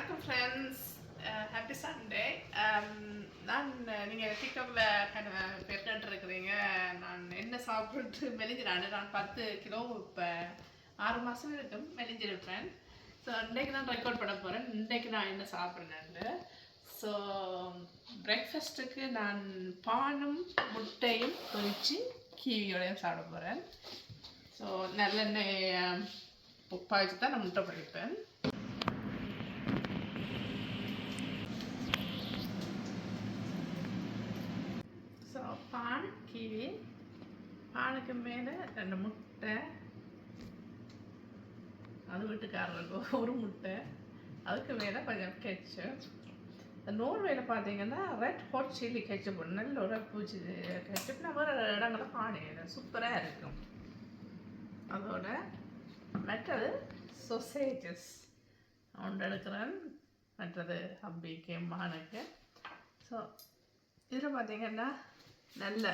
வணக்கம் friends, happy Sunday. நான் நீங்கள் டிக்டாக்ல பேர் கேட்டுருக்கிறீங்க நான் என்ன சாப்பிட்டு மெலிஞ்சிடான்னு. நான் 10 கிலோ இப்போ 6 மாதம் இருக்கும் மெலிஞ்சிருப்பேன். ஸோ இன்றைக்கு நான் ரெக்கார்ட் பண்ண போகிறேன் இன்றைக்கு நான் என்ன சாப்பிட்றேன்னு. ஸோ பிரேக்ஃபாஸ்ட்டுக்கு நான் பானும் முட்டையும் பொரித்து கீவியோடையும் சாப்பிட போகிறேன். ஸோ நல்லெண்ணெய் உப்பா வச்சு தான் நான் முட்டை பொரிப்பேன். ஸோ பான் கீவி, பானுக்கு மேலே 2 முட்டை, அது வீட்டுக்காரருக்கு ஒரு முட்டை, அதுக்கு மேலே கொஞ்சம் கெச்சப். நோர்வேல பார்த்தீங்கன்னா ரெட் ஹாட் சில்லி கெச்சப், நல்ல ஒரு பூச்சி கெச்சப். நான் வேறு இடங்களில் காணேன், சூப்பராக இருக்கும். அதோட மற்றது சொசேஜஸ் ஒன்று எடுக்கிறேன், மற்றது ஹப்பிக்கு மானுக்கு. ஸோ இதில் பார்த்தீங்கன்னா நல்ல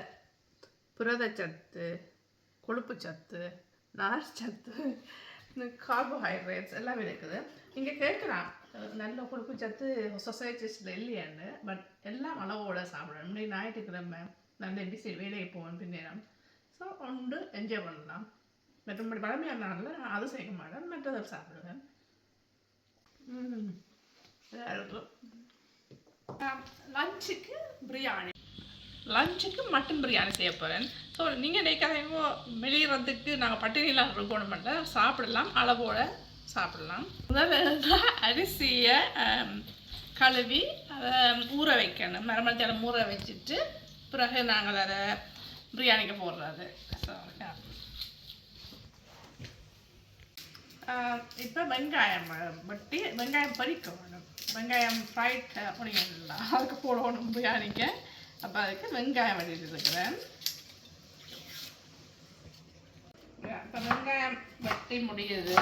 புரதச்சத்து, கொழுப்பு சத்து, நார் சத்து, கார்போஹைட்ரேட்ஸ் எல்லாமே இருக்குது. இங்கே கேட்குறான் நல்ல கொழுப்பு சத்து சொசைட்டிஸில் இல்லையான்னு. பட் எல்லாம் அளவோடு சாப்பிடணும். முன்னாடி ஞாயிற்றுக்கிழமை நல்ல பிஸி வேலையை போவேன் பின்னேரம். ஸோ ஒன்று என்ஜாய் பண்ணலாம். மற்றபடி பழமையான நாளில் நான் அது செய்ய மாட்டேன், மற்றதை சாப்பிடுவேன். லஞ்சுக்கு பிரியாணி, லஞ்சுக்கு மட்டன் பிரியாணி செய்ய போகிறேன். ஸோ நீங்கள் நினைக்காதீங்க மெலிகிறதுக்கு நாங்கள் பட்டினிலாம் இருக்கணும் மாட்டேன், சாப்பிடலாம், அளவோடு சாப்பிடலாம். முதல்ல அரிசியை கழுவி அதை ஊற வைக்கணும். மரமரத்தில் ஊற வச்சுட்டு பிறகு நாங்கள் அதை பிரியாணிக்கு போடுறது. ஸோ இப்போ வெங்காயம் வெட்டி வெங்காயம் பறிக்க வேணும். வெங்காயம் ஃப்ரைட் பண்ணிடலாம், அதுக்கு போடணும் பிரியாணிக்கு. அப்போ அதுக்கு வெங்காயம் வெட்டிட்டு இருக்கிறேன். இப்போ வெங்காயம் வெட்டி முடியுது.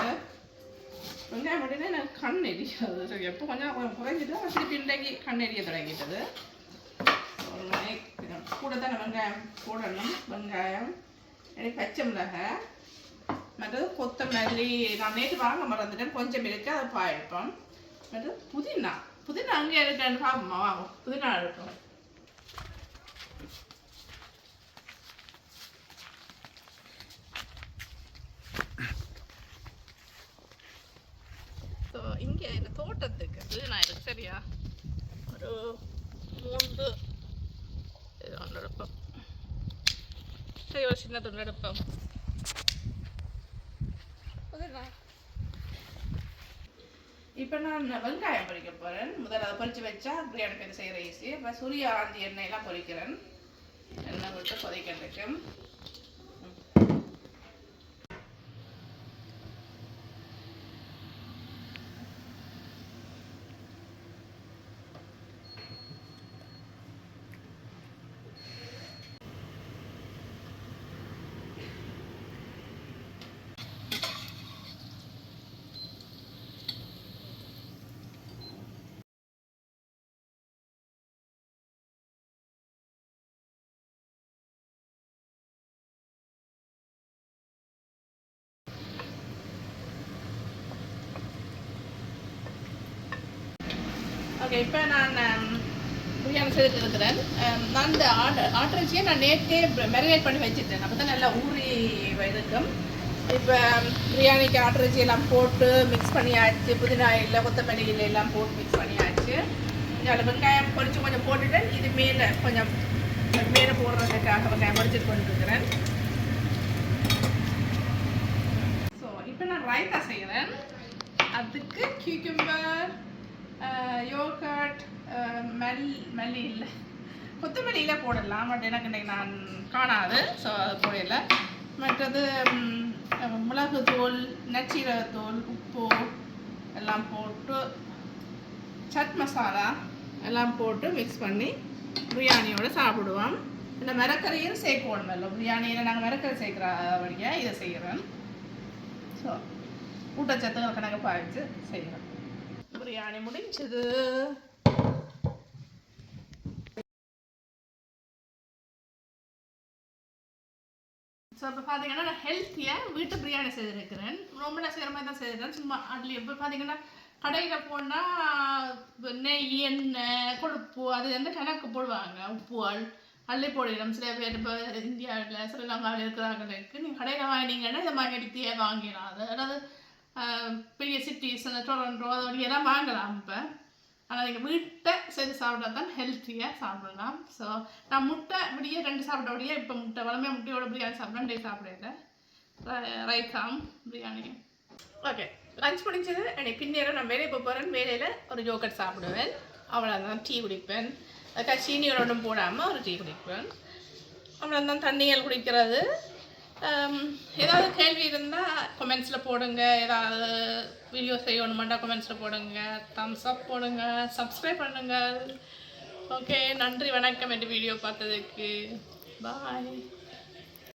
வெங்காயம் வெட்டினா எனக்கு கண் எரியாது. சரி, எப்போ கொஞ்சம் குறைஞ்சிட்டு திருப்பி இன்றைக்கு கண் எரிய தொடங்கிட்டது. ஒரு மணி கூட தான் வெங்காயம் போடணும். வெங்காயம் எனக்கு பச்சை மிளகாய், மற்றது கொத்தமல்லி நான் நேற்று வாங்க மறந்துட்டேன், கொஞ்சம் இருக்கு, அதை பாய்ப்போம். மற்றது புதினா, புதினா அங்கே இருக்கான்னு பார்ப்போமா, வாங்க புதினா இருக்கும். ஸோ இங்கே இந்த தோட்டத்துக்கு புதினா இருக்கு சரியா, ஒரு 3 ஒன்று எடுப்போம். சரி, ஒரு சின்ன துண்டு எடுப்போம். இப்போ நான் வெங்காயம் பொரிக்க போகிறேன். முதல்ல அதை பொரித்து வச்சா பிரியாணி பேர் செய்கிற ஈஸி. இப்போ சூரியகாந்தி எண்ணெயெல்லாம் பொரிக்கிறேன். எண்ணெய் விட்டு கொதிக்கிறதுக்கு. ஓகே, இப்போ நான் பிரியாணி செய்துட்டு இருக்கிறேன். நான் இந்த ஆட்டிறைச்சியை நான் நேற்றே மேரினேட் பண்ணி வச்சுட்டேன், அப்போ தான் நல்லா ஊறி இருக்கும். இப்போ பிரியாணிக்கு ஆட்டிறைச்சி எல்லாம் போட்டு மிக்ஸ் பண்ணியாச்சு. புதினா இல்லை கொத்தமல்லி இல்லை எல்லாம் போட்டு மிக்ஸ் பண்ணியாச்சு. அதில் வெங்காயம் பொரிச்சு கொஞ்சம் போட்டுட்டேன். இது மேலே கொஞ்சம் மேலே போடுறதுக்காக வெங்காயம் பொரிச்சிட்டு கொண்டுருக்கிறேன். ஸோ இப்போ நான் ரைத்தா செய்கிறேன். அதுக்கு கியூக்கம்பர், யோகர்ட், மல்லி இல்லை கொத்தமல்லியில் போடலாம். பட் எனக்கு இன்றைக்கி நான் காணாது, ஸோ அது போடல. மற்றது மிளகுத்தூள், நச்சீரகத்தூள், உப்பு எல்லாம் போட்டு, சட் மசாலா எல்லாம் போட்டு மிக்ஸ் பண்ணி பிரியாணியோடு சாப்பிடுவோம். இந்த மிளகரையும் சேர்க்கணும். இல்லை பிரியாணியில் நாங்கள் மிளகரை சேர்க்குற வழியாக இதை செய்கிறேன். ஸோ ஊட்டச்சத்துக்கள் கணக்கு பாய்ச்சி செய்கிறேன். பிரியாணி முடிஞ்சது. ஸோ இப்போ பார்த்தீங்கன்னா நான் ஹெல்த்தியாக வீட்டு பிரியாணி செய்திருக்கிறேன். ரொம்ப நான் செய்கிற மாதிரி தான் செய்திருக்கேன். சும்மா அதில் இப்போ பார்த்தீங்கன்னா கடையில் போனால் நெய் எண்ணெய் கொழுப்பு அது வந்து கணக்கு போடுவாங்க. உப்புகள் அள்ளி போடுறோம். சில பேர் இப்போ இந்தியாவில் ஸ்ரீலங்காவில் இருக்கிறாங்களுக்கு நீங்கள் கடையில் வாங்கினீங்கன்னா இந்த மாதிரி எடுத்தியே வாங்கிடலாம். அதாவது பெரிய சிட்டிஸ் அந்த டொரண்டோ அது வழியெல்லாம் வாங்கலாம். இப்போ ஆனால் நீங்கள் வீட்டை செய்து சாப்பிட்டா தான் ஹெல்த்தியாக சாப்பிடலாம். ஸோ நான் முட்டை இப்படியே 2 சாப்பிட்டபடியே இப்போ முட்டை வளமையாக முட்டையோட பிரியாணி சாப்பிட்றேன். 2 சாப்பிடல ரைத்தாம் பிரியாணி. ஓகே, லஞ்ச் முடிஞ்சது. எனக்கு பின்னேரம் நான் வேலைக்கு போகிறேன். வேலையில் ஒரு யோகட் சாப்பிடுவேன். அவ்வளோதான். டீ குடிப்பேன். அதுக்காக சீனியோட ஒன்றும் போடாமல் ஒரு டீ குடிப்பேன். அவ்வளோதான். தண்ணிகள் குடிக்கிறது. ஏதாவது கேள்வி இருந்தால் கமெண்ட்ஸில் போடுங்க. ஏதாவது வீடியோ செய்யணுமாட்டா கமெண்ட்ஸில் போடுங்க. தம்ஸ் அப் போடுங்க. சப்ஸ்கிரைப் பண்ணுங்கள். ஓகே, நன்றி வணக்கம். இந்த வீடியோ பார்த்ததுக்கு பாய்.